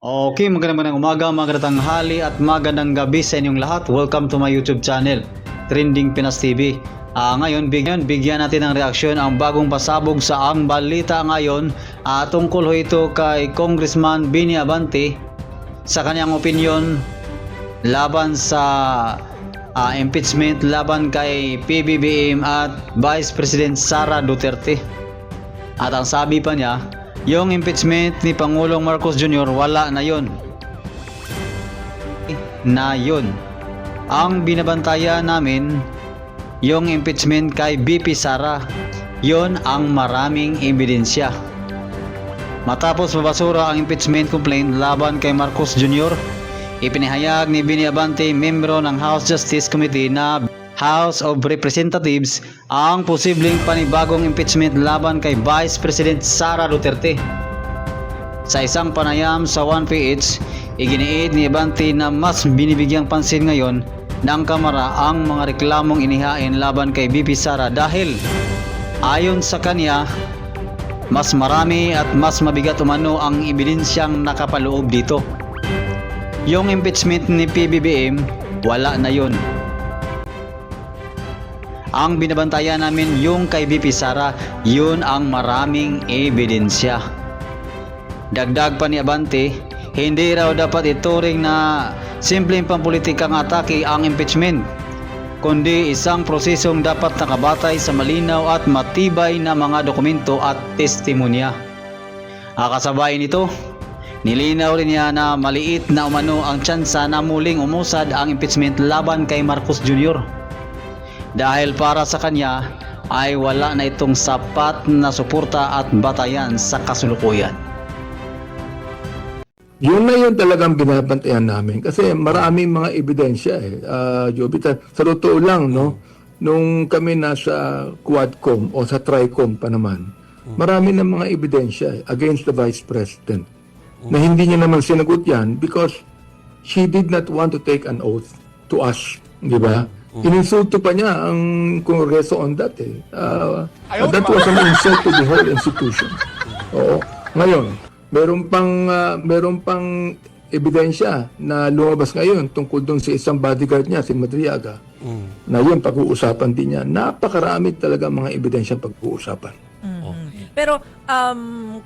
Okay, magandang umaga, magandang tanghali at magandang gabi sa inyong lahat. Welcome to my YouTube channel, Trending Pinas TV. Ngayon, bigyan natin ng reaksyon ang bagong pasabog sa ang balita ngayon tungkol ito kay Congressman Bini Abante sa kanyang opinion laban sa impeachment laban kay PBBM at Vice President Sara Duterte. At ang sabi pa niya, yung impeachment ni Pangulong Marcos Jr. wala na yon. Ang binabantayan namin, yung impeachment kay BP Sara, yon ang maraming ebidensya. Matapos mabasura ang impeachment complaint laban kay Marcos Jr., ipinahayag ni Bini Abante, membro ng House Justice Committee na House of Representatives, ang posibleng panibagong impeachment laban kay Vice President Sara Duterte. Sa isang panayam sa 1PH, iginiit ni Abante na mas binibigyang pansin ngayon ng Kamara ang mga reklamong inihain laban kay BP Sara dahil ayon sa kanya, mas marami at mas mabigat umano ang ebidensyang nakapaloob dito. Yung impeachment ni PBBM, wala na yun. Ang binabantayan namin yung kay BP Sara, yun ang maraming ebidensya. Dagdag pa ni Abante, hindi raw dapat ituring na simpleng pampulitikang atake ang impeachment, kundi isang prosesong dapat nakabatay sa malinaw at matibay na mga dokumento at testimonya. Kasabay nito, nilinaw rin niya na maliit na umano ang tsansa na muling umusad ang impeachment laban kay Marcos Jr. Dahil para sa kanya ay wala na itong sapat na suporta at batayan sa kasulukuyan. Yun na yun talagang binabantayan namin kasi maraming mga ebidensya Joby. Sa totoo lang, no, nung kami nasa Quadcom o sa Tricom pa naman, marami ng mga ebidensya against the Vice President na hindi niya naman sinagot yan because she did not want to take an oath to us, di ba? Ininsulto pa niya ang Kongreso on that that was an insult to the whole institution. Oo. Ngayon, meron pang ebidensya na lumabas ngayon tungkol doon sa isang bodyguard niya, si Madriaga. Na yun, pag-uusapan din niya. Napakarami talaga mga ebidensya pag-uusapan. Pero,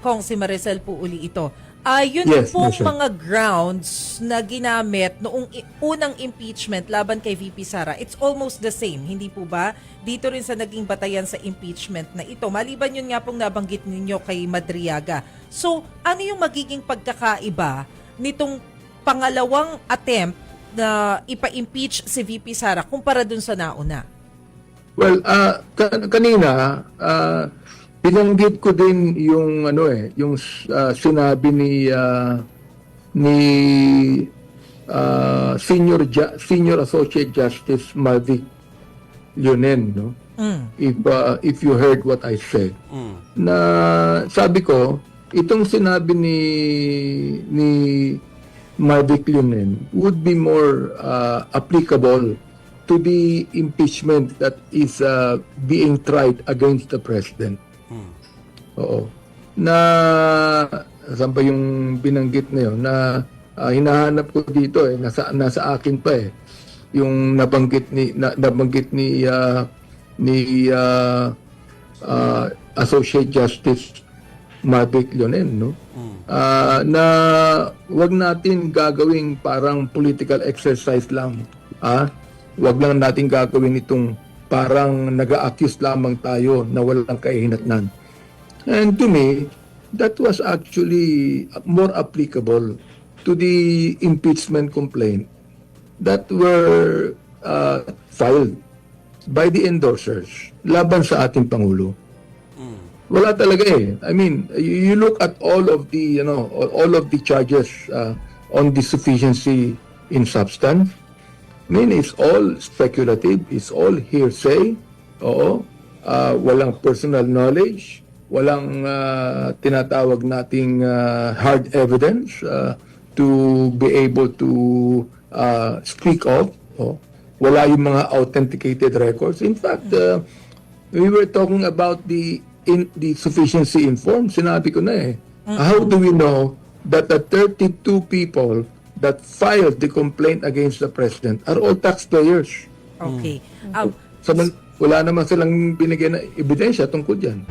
kung si Maricel po uli ito, yun Yes, pong Maricel. mga grounds na ginamit noong unang impeachment laban kay VP Sara, it's almost the same, hindi po ba? Dito rin sa naging batayan sa impeachment na ito, maliban yun nga pong nabanggit ninyo kay Madriaga. So, ano yung magiging pagkakaiba nitong pangalawang attempt na ipa-impeach si VP Sara kumpara dun sa nauna? Well, kanina, binanggit ko din yung yung sinabi ni Senior Associate Justice Mavic Leonen, no? If you heard what I said. Na sabi ko, itong sinabi ni Mavic Leonen would be more applicable to the impeachment that is being tried against the president. Oo. Na saan pa yung binanggit na yun na hinahanap ko dito nasa akin pa yung nabanggit ni Associate Justice Mavic Leonen, no? Na wag natin gagawing parang political exercise lang. Wag lang natin gagawin itong parang nag-a-accuse lamang tayo na walang kahinatnan. And to me, that was actually more applicable to the impeachment complaint that were filed by the endorsers laban sa ating Pangulo. Wala talaga I mean, you look at all of the charges on the sufficiency in substance. I mean, it's all speculative, it's all hearsay. Oo. Walang personal knowledge, walang tinatawag nating hard evidence to be able to speak of. Wala yung mga authenticated records. In fact, we were talking about the sufficiency in form. Sinabi ko na How do we know that the 32 people that filed the complaint against the president are all taxpayers. Okay. Wala naman silang binigyan na ebidensya tungkol dyan.